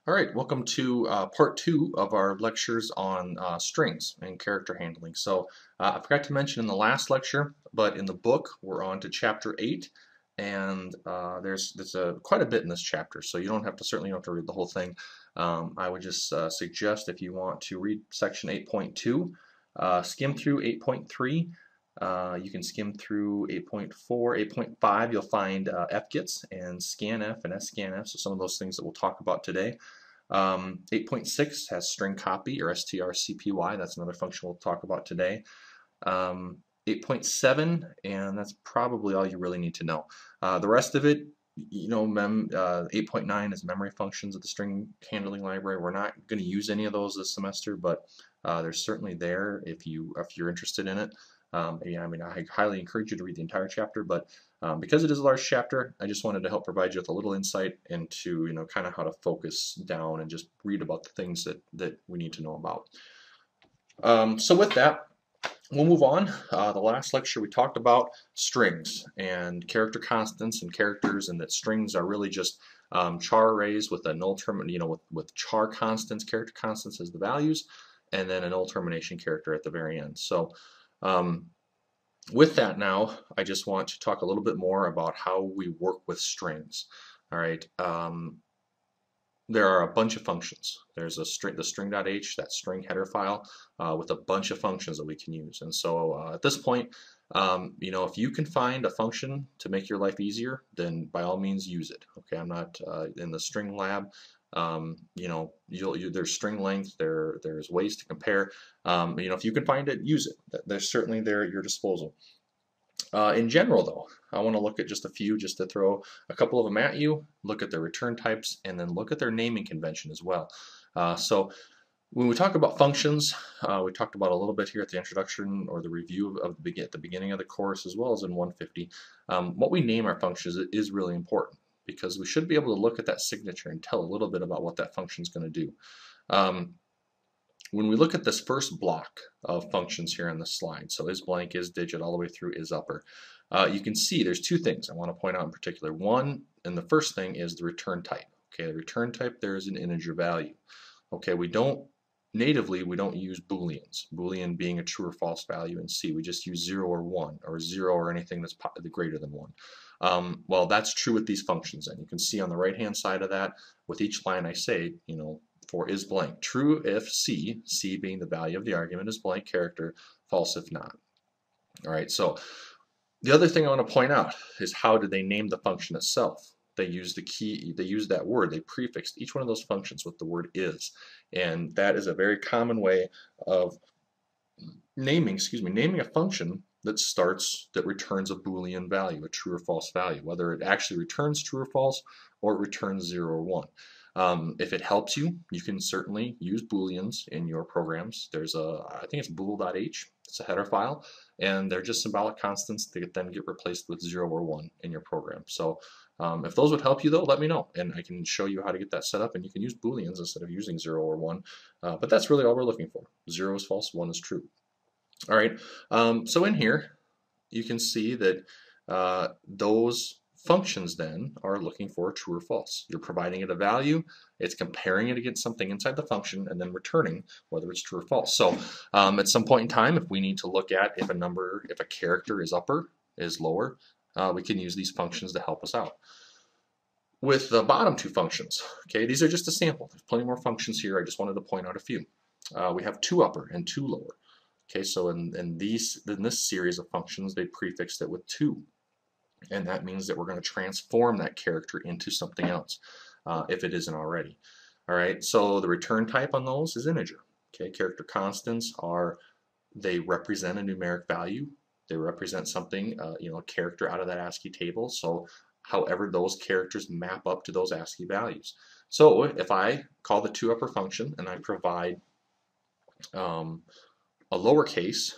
All right, welcome to part two of our lectures on strings and character handling. So I forgot to mention in the last lecture, but in the book we're on to chapter 8, and there's quite a bit in this chapter, so you don't have to certainly don't have to read the whole thing. I would just suggest if you want to read section 8.2, skim through 8.3. You can skim through 8.4, 8.5. You'll find FGITs and Scanf and Scanf, so some of those things that we'll talk about today. 8.6 has string copy or strcpy. That's another function we'll talk about today. 8.7, and that's probably all you really need to know. The rest of it, 8.9 is memory functions of the string handling library. We're not going to use any of those this semester, but they're certainly there if you're interested in it. Yeah, I highly encourage you to read the entire chapter, but because it is a large chapter, I just wanted to help provide you with a little insight into, kind of how to focus down and just read about the things that we need to know about. So with that, we'll move on. The last lecture we talked about strings and character constants and characters, and that strings are really just char arrays with a null term, with char constants, character constants as the values, and then a null termination character at the very end. So with that now, I just want to talk a little bit more about how we work with strings. All right, there are a bunch of functions. There's the string.h, that string header file, with a bunch of functions that we can use. And so at this point, if you can find a function to make your life easier, then by all means use it. Okay, I'm not in the string lab. There's string length, there's ways to compare. If you can find it, use it. They're certainly there at your disposal. In general, though, I want to look at just a few, just to throw a couple of them at you, look at their return types, and then look at their naming convention as well. So when we talk about functions, we talked about a little bit here at the introduction or the review of at the beginning of the course, as well as in 150. What we name our functions is really important, because we should be able to look at that signature and tell a little bit about what that function is going to do. When we look at this first block of functions here on the slide, so is blank, is digit, all the way through is upper, you can see there's two things I want to point out in particular. One, and the first thing is the return type. Okay, the return type there is an integer value. Okay, natively we don't use booleans, boolean being a true or false value in C. We just use 0 or 1, or 0 or anything that's greater than 1. Well, that's true with these functions, and you can see on the right hand side of that, with each line I say, for is blank, true if C, C being the value of the argument, is blank character, false if not. All right, so the other thing I want to point out is how did they name the function itself? They use that word, they prefixed each one of those functions with the word is, and that is a very common way of naming a function that returns a Boolean value, a true or false value, whether it actually returns true or false or it returns 0 or 1. If it helps you, you can certainly use Booleans in your programs. There's I think it's bool.h, it's a header file, and they're just symbolic constants that then get replaced with 0 or 1 in your program. So if those would help you, though, let me know, and I can show you how to get that set up, and you can use Booleans instead of using 0 or 1. But that's really all we're looking for. 0 is false, 1 is true. All right, so in here, you can see that those functions then are looking for true or false. You're providing it a value, it's comparing it against something inside the function, and then returning whether it's true or false. So at some point in time, if we need to look at if a character is upper, is lower, we can use these functions to help us out. With the bottom two functions, okay, these are just a sample. There's plenty more functions here. I just wanted to point out a few. We have 2 upper and 2 lower. Okay, so in this series of functions, they prefixed it with 2. And that means that we're going to transform that character into something else, if it isn't already. All right, so the return type on those is integer. Okay, character constants they represent a numeric value. They represent something, a character out of that ASCII table. So however those characters map up to those ASCII values. So if I call the 2 upper function and I provide a lowercase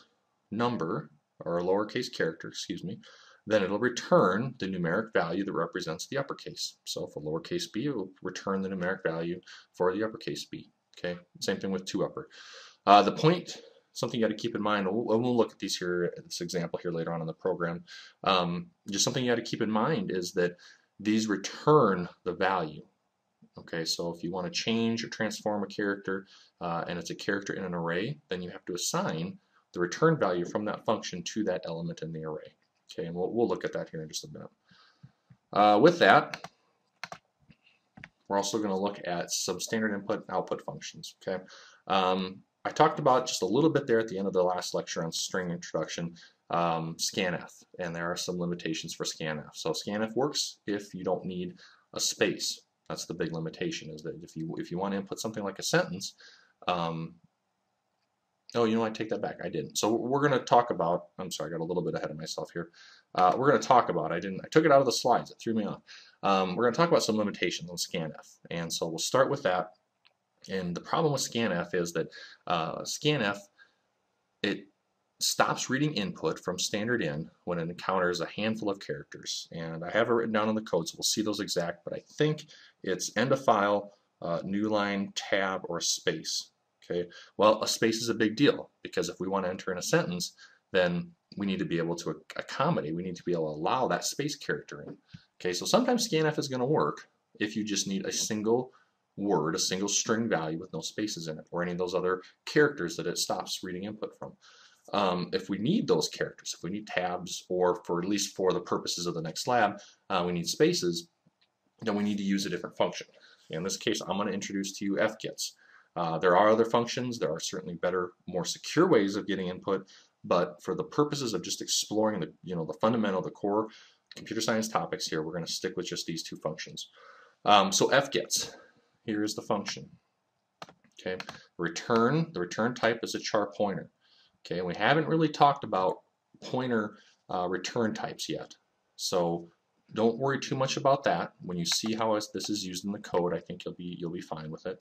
number, or a lowercase character, excuse me, then it'll return the numeric value that represents the uppercase. So for lowercase b, it will return the numeric value for the uppercase b. Okay, same thing with 2 upper. The point, something you got to keep in mind, we'll look at this example here later on in the program. Just something you got to keep in mind is that these return the value. Okay, so if you want to change or transform a character and it's a character in an array, then you have to assign the return value from that function to that element in the array. Okay, and we'll look at that here in just a minute. With that, we're also going to look at some standard input and output functions. Okay, I talked about just a little bit there at the end of the last lecture on string introduction, Scanf, and there are some limitations for Scanf. So Scanf works if you don't need a space. That's the big limitation, is that if you want to input something like a sentence, oh, you know, I take that back. I didn't. So we're going to talk about, I'm sorry, I got a little bit ahead of myself here. We're going to talk about, I took it out of the slides. It threw me off. We're going to talk about some limitations on Scanf. And so we'll start with that. And the problem with Scanf is that Scanf, it stops reading input from standard in when it encounters a handful of characters. And I have it written down in the code, so we'll see those exact, but I think it's end of file, new line, tab, or space. Okay, well, a space is a big deal, because if we want to enter in a sentence, then we need to be able to accommodate, we need to be able to allow that space character in. Okay, so sometimes Scanf is going to work if you just need a single word, a single string value with no spaces in it, or any of those other characters that it stops reading input from. If we need those characters, if we need tabs, or for at least for the purposes of the next lab, we need spaces, then we need to use a different function. In this case, I'm going to introduce to you fgets. There are other functions. There are certainly better, more secure ways of getting input, but for the purposes of just exploring the fundamental, the core computer science topics here, we're going to stick with just these two functions. So fgets, here is the function. Okay, the return type is a char pointer. Okay, and we haven't really talked about pointer return types yet, so don't worry too much about that. When you see how this is used in the code, I think you'll be fine with it.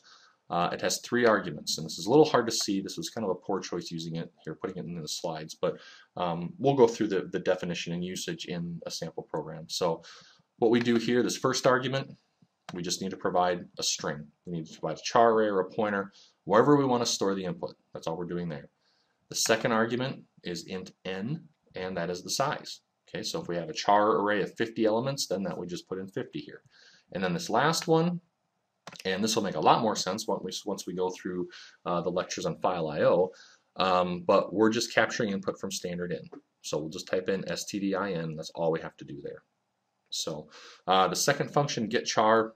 It has 3 arguments, and this is a little hard to see. This was kind of a poor choice using it here, putting it in the slides, but we'll go through the definition and usage in a sample program. So what we do here, this first argument, we just need to provide a string. We need to provide a char array or a pointer, wherever we want to store the input. That's all we're doing there. The second argument is int n, and that is the size. Okay, so if we have a char array of 50 elements, then that would just put in 50 here. And then this last one, and this will make a lot more sense once we go through the lectures on file I/O, but we're just capturing input from standard in. So we'll just type in stdin, that's all we have to do there. So the second function, get char,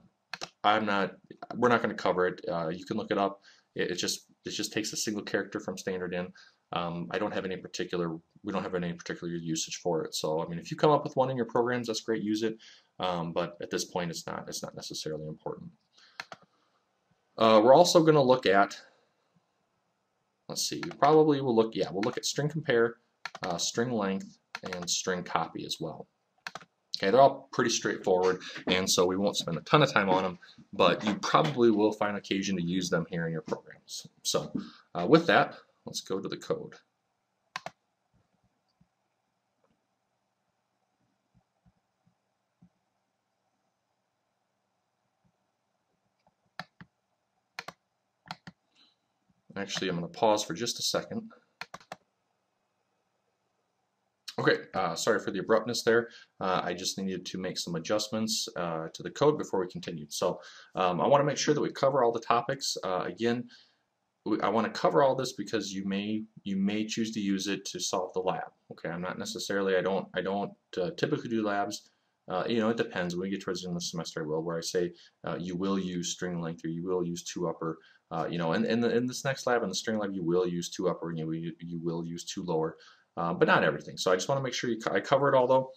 we're not going to cover it. You can look it up. It just takes a single character from standard in. We don't have any particular usage for it. So I mean, if you come up with one in your programs, that's great, use it. But at this point, it's not necessarily important. We're also going to look at, let's see, we'll look at string compare, string length, and string copy as well. Okay, they're all pretty straightforward, and so we won't spend a ton of time on them, but you probably will find occasion to use them here in your programs. So with that, let's go to the code. Actually, I'm going to pause for just a second. Okay, sorry for the abruptness there. I just needed to make some adjustments to the code before we continued. So I want to make sure that we cover all the topics. Again, I want to cover all this because you may choose to use it to solve the lab. Okay, I'm not necessarily, I don't typically do labs. It depends. When we get towards the end of the semester, I will, where I say you will use string length, or you will use 2-upper. And in this next lab, in the string lab, you will use 2-upper, and you will use 2-lower. But not everything. So I just want to make sure I cover it all, though,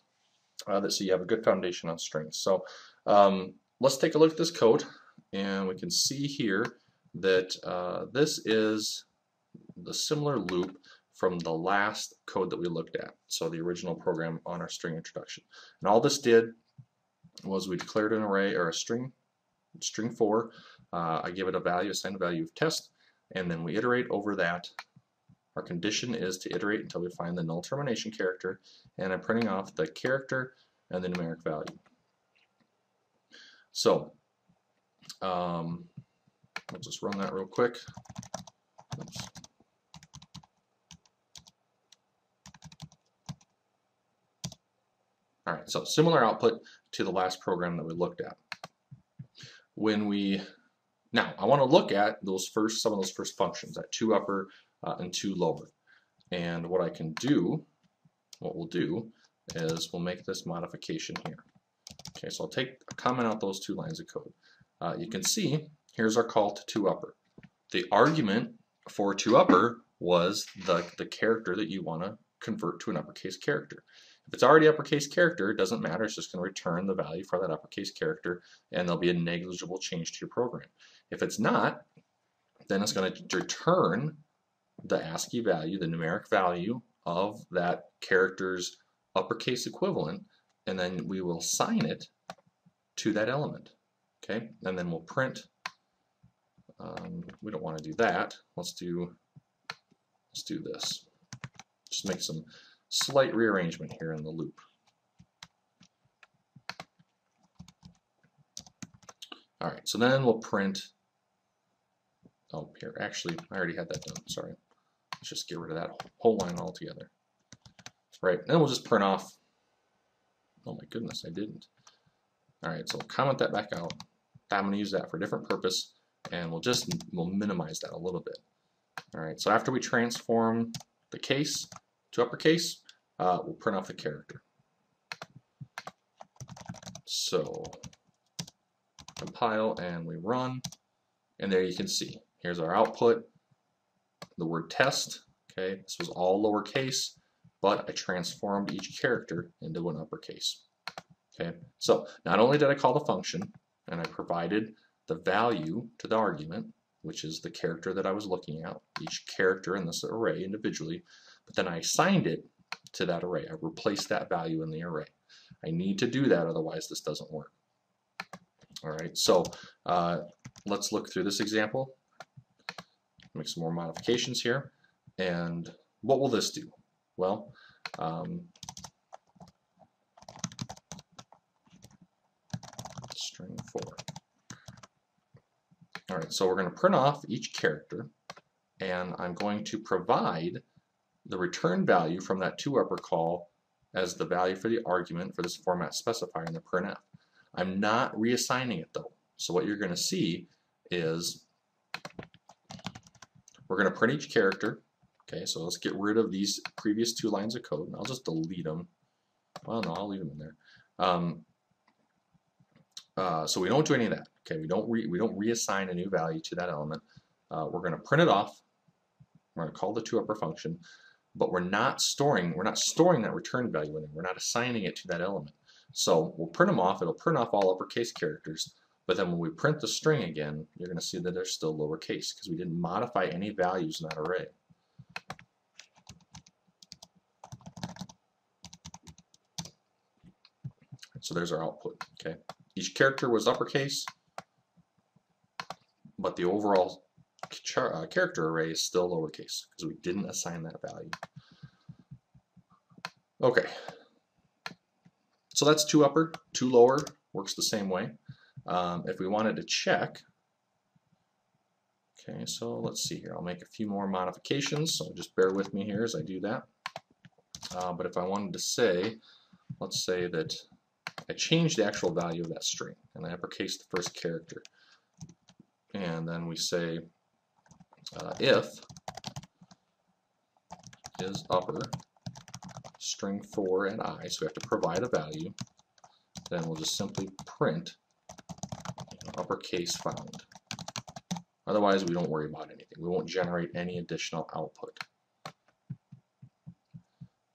so you have a good foundation on strings. So let's take a look at this code, and we can see here that this is the similar loop from the last code that we looked at, so the original program on our string introduction. And all this did was we declared an array, or a string 4. I give it a value, assigned a value of test, and then we iterate over that. Our condition is to iterate until we find the null termination character, and I'm printing off the character and the numeric value. So I'll just run that real quick. Oops. All right, so similar output to the last program that we looked at. Now I want to look at some of those first functions, that 2 upper and 2 lower. And what we'll do is we'll make this modification here. Okay, so I'll comment out those 2 lines of code. You can see here's our call to 2 upper. The argument for 2 upper was the character that you want to convert to an uppercase character. If it's already uppercase character, it doesn't matter. It's just going to return the value for that uppercase character, and there'll be a negligible change to your program. If it's not, then it's going to return the ASCII value, the numeric value of that character's uppercase equivalent, and then we will assign it to that element. Okay, and then we'll print. We don't want to do that. Let's do this. Just make some slight rearrangement here in the loop. All right, so then we'll print. Oh, here, actually, I already had that done. Sorry. Let's just get rid of that whole line altogether. Right, then we'll just print off. Oh my goodness, I didn't. All right, so we'll comment that back out. I'm going to use that for a different purpose, and we'll minimize that a little bit. All right, so after we transform the case to uppercase, we'll print off the character. So compile and we run, and there you can see. Here's our output, the word test. Okay, this was all lowercase, but I transformed each character into an uppercase. Okay, so not only did I call the function, and I provided the value to the argument, which is the character that I was looking at, each character in this array individually, but then I assigned it to that array. I replaced that value in the array. I need to do that, otherwise this doesn't work. All right, so let's look through this example, make some more modifications here, and what will this do? Well, string 4. All right, so we're going to print off each character, and I'm going to provide the return value from that 2 upper call as the value for the argument for this format specifier in the printf. I'm not reassigning it though. So what you're going to see is we're going to print each character. Okay, so let's get rid of these previous 2 lines of code, and I'll just delete them. Well, no, I'll leave them in there. So we don't do any of that. Okay, we don't reassign a new value to that element. We're going to print it off. We're going to call the 2 upper function, but we're not storing that return value in it. We're not assigning it to that element. So we'll print them off. It'll print off all uppercase characters, but then when we print the string again, you're going to see that they're still lowercase because we didn't modify any values in that array. So there's our output. Okay, each character was uppercase, but the overall character array is still lowercase because we didn't assign that value. Okay, so that's 2 upper, 2 lower, works the same way. If we wanted to check, okay, so let's see here. I'll make a few more modifications, so just bear with me here as I do that. But if I wanted to say, let's say that I changed the actual value of that string, and I uppercase the first character. And then we say if is upper string 4 and I, so we have to provide a value, then we'll just simply print uppercase found. Otherwise, we don't worry about anything. We won't generate any additional output.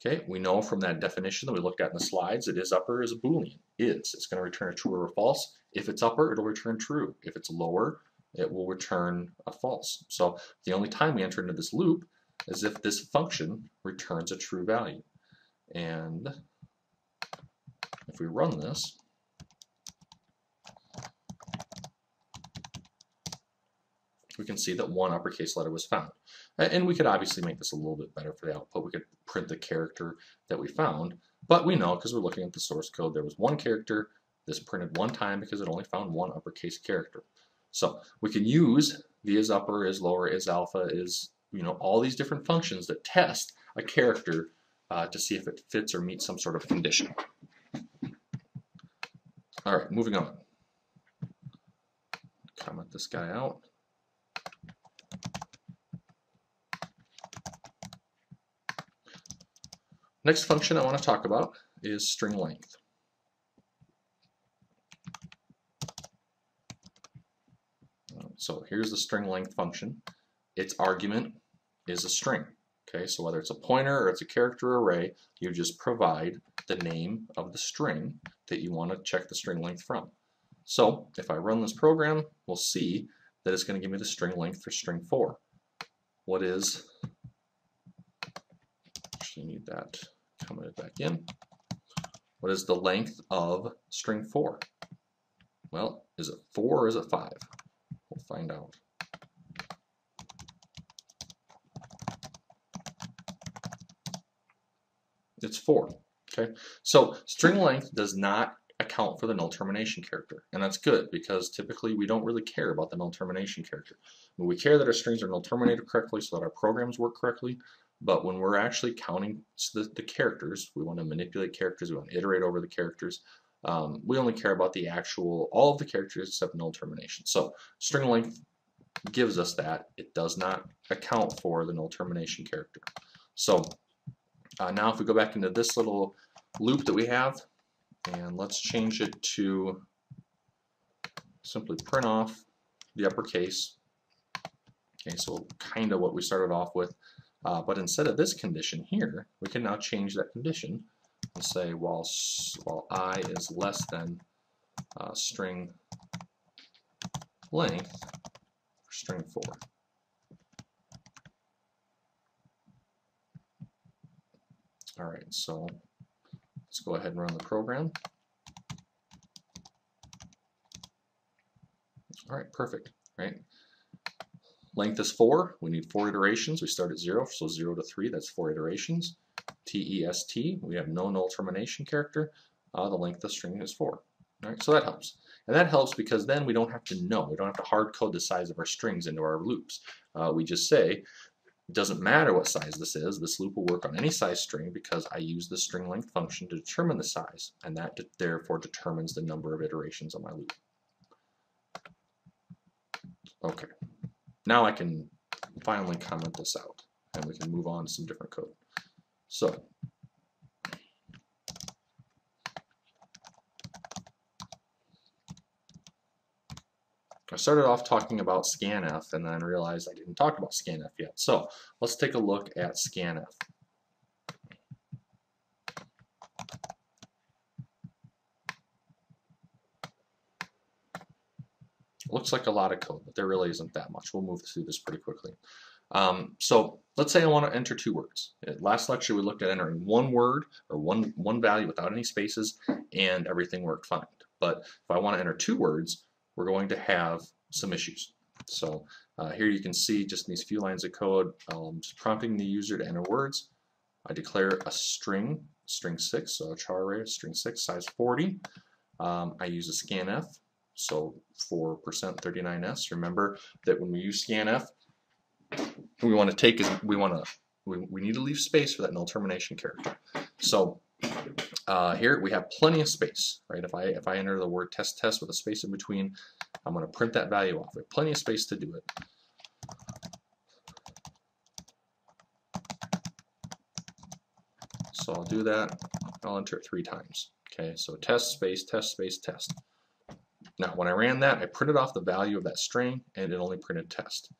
Okay, we know from that definition that we looked at in the slides, it is upper is a Boolean. It's going to return a true or a false. If it's upper, it'll return true. If it's lower, it will return a false. So the only time we enter into this loop is if this function returns a true value. And if we run this, we can see that 1 uppercase letter was found. And we could obviously make this a little bit better for the output. We could print the character that we found, but we know because we're looking at the source code, there was 1 character. This printed 1 time because it only found 1 uppercase character. So we can use the is upper, is lower, is alpha, is, all these different functions that test a character to see if it fits or meets some sort of condition. All right, moving on. comment this guy out. Next function I want to talk about is string length. So here's the string length function. Its argument is a string. Okay, so whether it's a pointer or it's a character array, you just provide the name of the string that you want to check the string length from. So if I run this program, we'll see that it's going to give me the string length for string 4. What is, actually need that commented back in. What is the length of string 4? Well, is it 4 or is it 5? We'll find out. It's 4. Okay, so string length does not account for the null termination character, and that's good because typically we don't really care about the null termination character. We care that our strings are null terminated correctly so that our programs work correctly, but when we're actually counting the characters, we want to manipulate characters, we want to iterate over the characters, we only care about the actual, all of the characters except null termination. So string length gives us that. It does not account for the null termination character. So now if we go back into this little loop that we have, and let's change it to simply print off the uppercase. Okay, so kind of what we started off with, but instead of this condition here, we can now change that condition and say while I is less than string length for string 4. All right, so let's go ahead and run the program. All right, perfect, right? Length is 4. We need 4 iterations. We start at 0, so 0 to 3, that's 4 iterations. TEST, we have no null termination character. The length of the string is 4. All right, so that helps. And that helps because then we don't have to know. We don't have to hard code the size of our strings into our loops. We just say, it doesn't matter what size this is. This loop will work on any size string because I use the string length function to determine the size, and that therefore determines the number of iterations on my loop. Okay, now I can finally comment this out, and we can move on to some different code. So I started off talking about Scanf and then realized I didn't talk about Scanf yet. So let's take a look at Scanf. Looks like a lot of code, but there really isn't that much. We'll move through this pretty quickly. So let's say I want to enter 2 words. Last lecture we looked at entering 1 word or one value without any spaces, and everything worked fine. But if I want to enter 2 words, we're going to have some issues. So here you can see just in these few lines of code, just prompting the user to enter words. I declare a string 6, so a char array, string 6, size 40. I use a scanf, so for %39s. Remember that when we use scanf, we want to take is we need to leave space for that null termination character. So here we have plenty of space, right? If I enter the word test with a space in between, I'm going to print that value off. We have plenty of space to do it. So I'll do that. I'll enter it 3 times. Okay, so test space, test. Now when I ran that, I printed off the value of that string, and it only printed test.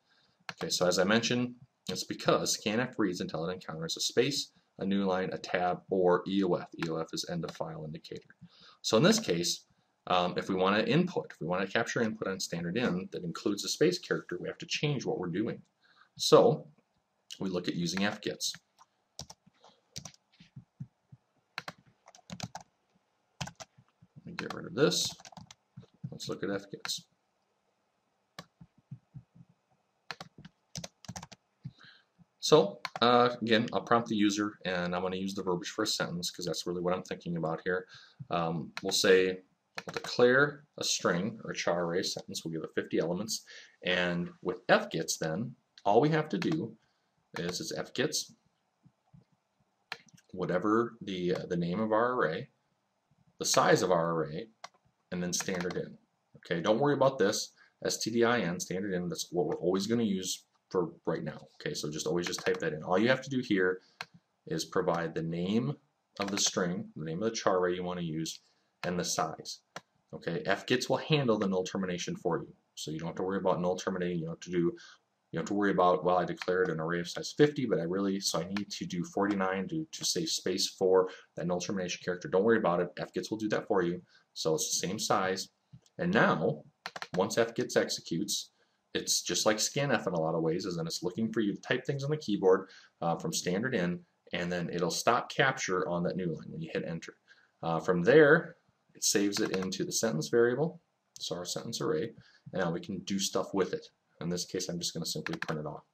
Okay, so as I mentioned, it's because scanf reads until it encounters a space, a new line, a tab, or EOF. EOF is end of file indicator. So in this case, if we want to input, if we want to capture input on standard in that includes a space character, we have to change what we're doing. So we look at using fgets. Let me get rid of this. Let's look at fgets. So again, I'll prompt the user, and I'm going to use the verbiage for a sentence because that's really what I'm thinking about here. We'll say, we'll declare a string or a char array sentence. We'll give it 50 elements, and with fgets, then all we have to do is it's fgets, whatever the name of our array, the size of our array, and then standard in. Okay, don't worry about this. stdin, standard in, that's what we're always going to use for right now. Okay, so always just type that in. All you have to do here is provide the name of the string, the name of the char array you want to use, and the size. Okay, fgets will handle the null termination for you. So you don't have to worry about null terminating. You have to worry about, well, I declared an array of size 50, but I need to do 49 to save space for that null termination character. Don't worry about it. Fgets will do that for you. So it's the same size. And now, once fgets executes, it's just like scanf in a lot of ways, is then it's looking for you to type things on the keyboard from standard in, and then it'll stop capture on that new line when you hit enter. From there, it saves it into the sentence variable, so our sentence array, and now we can do stuff with it. In this case, I'm just going to simply print it off.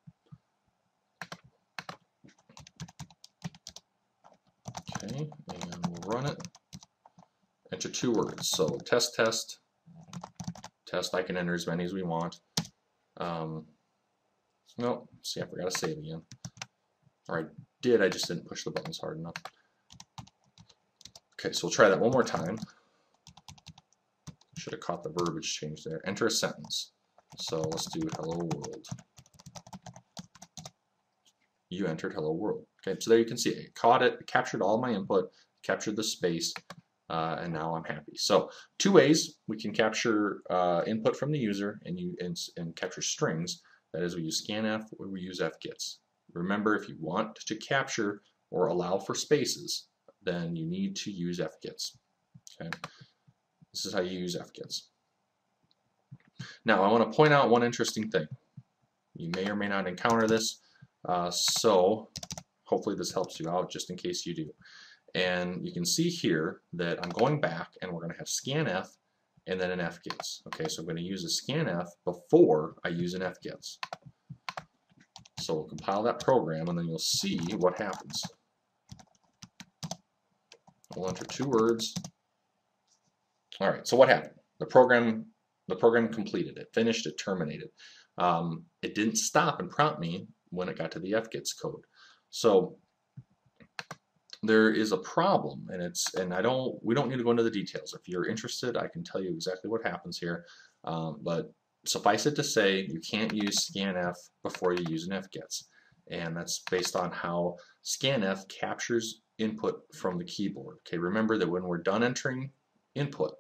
Okay, and we'll run it. Enter 2 words. So test, I can enter as many as we want. No, see, I forgot to save again. Or I did, I just didn't push the buttons hard enough. Okay, so we'll try that one more time. Should have caught the verbiage change there. Enter a sentence. So let's do hello world. You entered hello world. Okay, so there you can see it caught it, captured all my input, captured the space, and now I'm happy. So 2 ways we can capture input from the user and capture strings. That is, we use scanf or we use fgets. Remember, if you want to capture or allow for spaces, then you need to use fgets. Okay, this is how you use fgets. Now, I want to point out one interesting thing. You may or may not encounter this, so hopefully this helps you out just in case you do. And you can see here that I'm going back and we're going to have scanf and then an fgets. Okay, so I'm going to use a scanf before I use an fgets. So we'll compile that program and then you'll see what happens. We'll enter 2 words. All right, so what happened? The program completed. It finished. It terminated. It didn't stop and prompt me when it got to the fgets code. So there is a problem, and we don't need to go into the details. If you're interested, I can tell you exactly what happens here. But suffice it to say, you can't use scanf before you use an fgets, and that's based on how scanf captures input from the keyboard. Okay, remember that when we're done entering input,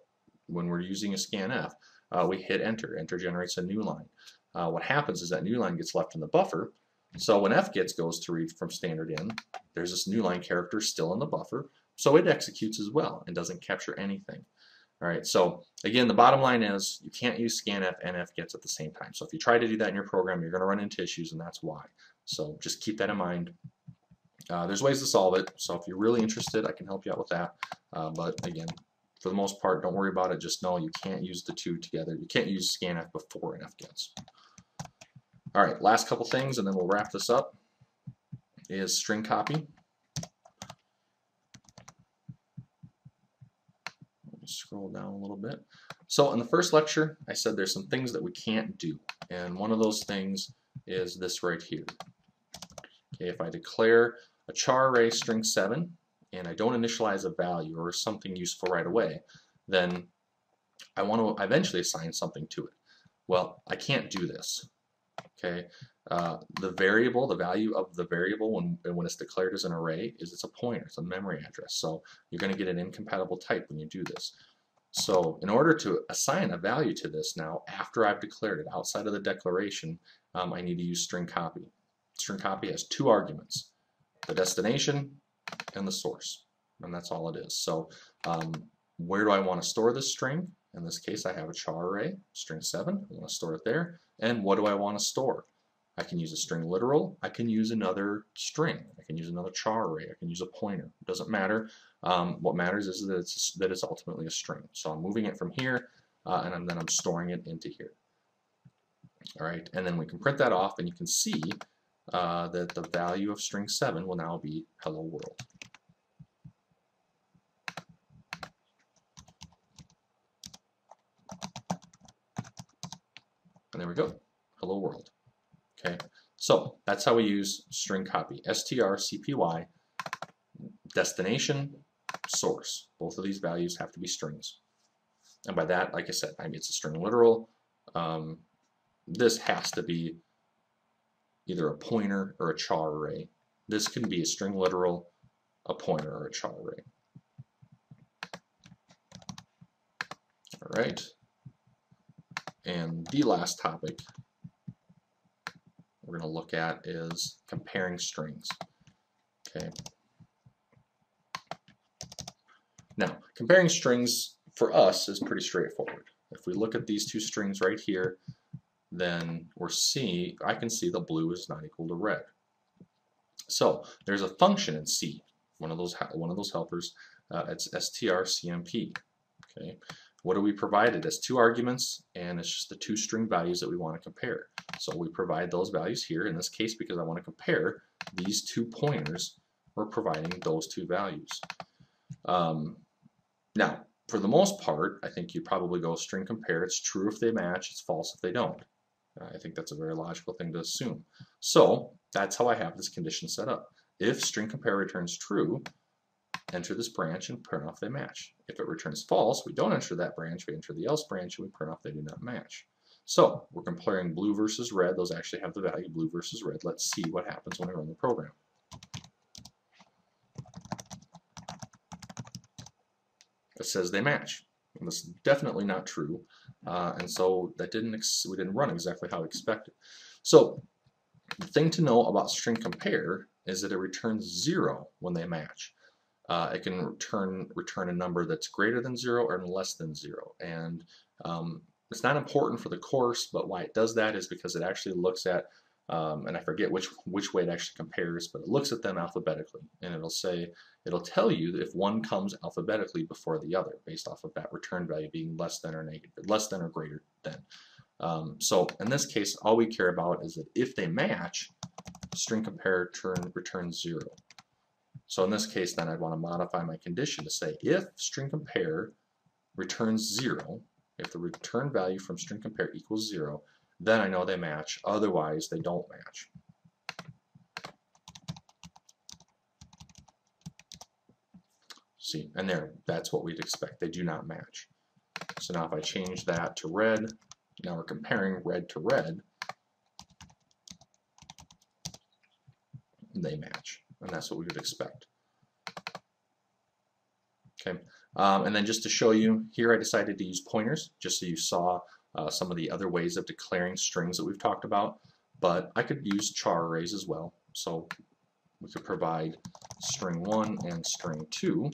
when we're using a scanf, we hit enter. Enter generates a new line. What happens is that new line gets left in the buffer. So when fgets goes to read from standard in, there's this new line character still in the buffer, so it executes as well and doesn't capture anything. All right, so again, the bottom line is you can't use scanf and fgets at the same time. So if you try to do that in your program, you're going to run into issues, and that's why. So just keep that in mind. There's ways to solve it, so if you're really interested, I can help you out with that. But again, for the most part, don't worry about it. Just know you can't use the 2 together. You can't use scanf before an fgets. All right, last couple things, and then we'll wrap this up, is string copy. Let me scroll down a little bit. So in the first lecture, I said there's some things that we can't do, and one of those things is this right here. Okay, if I declare a char array string 7, and I don't initialize a value or something useful right away, then I want to eventually assign something to it. Well, I can't do this. Okay, the value of the variable when it's declared as an array is it's a pointer, it's a memory address. So you're going to get an incompatible type when you do this. So in order to assign a value to this now, after I've declared it outside of the declaration, I need to use string copy. String copy has 2 arguments, the destination and the source, and that's all it is. So where do I want to store this string? In this case, I have a char array, string 7. I want to store it there. And what do I want to store? I can use a string literal. I can use another string. I can use another char array. I can use a pointer. It doesn't matter. What matters is that it's ultimately a string. So I'm moving it from here, and then I'm storing it into here. All right, and then we can print that off, and you can see that the value of string 7 will now be hello world. And there we go, hello world. Okay, so that's how we use string copy. strcpy, destination, source. Both of these values have to be strings. And by that, like I said, it's a string literal, this has to be either a pointer or a char array. This can be a string literal, a pointer, or a char array. All right. And the last topic we're going to look at is comparing strings. Okay. Now, comparing strings for us is pretty straightforward. If we look at these two strings right here, then I can see the blue is not equal to red. So there's a function in C, one of those helpers. It's Strcmp. Okay. What do we provide? It has two arguments, and it's just the two string values that we want to compare. So we provide those values here. In this case, because I want to compare these two pointers, we're providing those two values. Now, for the most part, I think you probably go string compare. It's true if they match, it's false if they don't. I think that's a very logical thing to assume. So that's how I have this condition set up. If string compare returns true, enter this branch and print off they match. If it returns false, we don't enter that branch, we enter the else branch and we print off they do not match. So we're comparing blue versus red. Those actually have the value blue versus red. Let's see what happens when I run the program. It says they match. And this is definitely not true, and so that we didn't run exactly how expected. So the thing to know about string compare is that it returns 0 when they match. It can return a number that's greater than 0 or less than 0, and it's not important for the course, but why it does that is because it actually looks at, and I forget which way it actually compares, but it looks at them alphabetically, and it'll tell you if one comes alphabetically before the other based off of that return value being less than or greater than. So in this case, all we care about is that if they match, string compare returns 0. So in this case, then I'd want to modify my condition to say if string compare returns 0, if the return value from string compare equals 0, then I know they match. Otherwise, they don't match. See, and that's what we'd expect. They do not match. So now if I change that to red, now we're comparing red to red, they match. And that's what we would expect. Okay, and then just to show you, here I decided to use pointers, just so you saw some of the other ways of declaring strings that we've talked about, but I could use char arrays as well. So we could provide string 1 and string 2.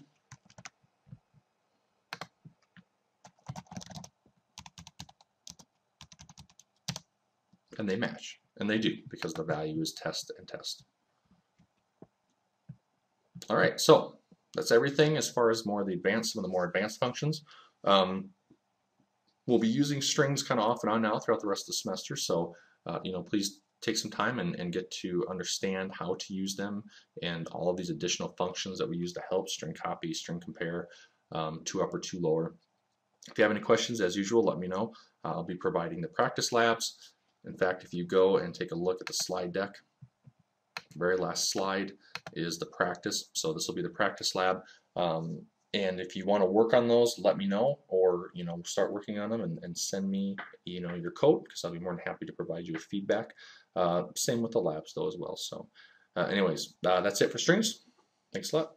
And they match, and they do, because the value is test and test. All right, so that's everything as far as some of the more advanced functions. We'll be using strings kind of off and on now throughout the rest of the semester, so please take some time and get to understand how to use them and all of these additional functions that we use to help string copy, string compare, 2 upper, 2 lower. If you have any questions, as usual, let me know. I'll be providing the practice labs. In fact, if you go and take a look at the slide deck, the very last slide is the practice. So this will be the practice lab. And if you want to work on those, let me know, or start working on them and send me your code, because I'll be more than happy to provide you with feedback. Same with the labs though as well. So anyways, that's it for strings. Thanks a lot.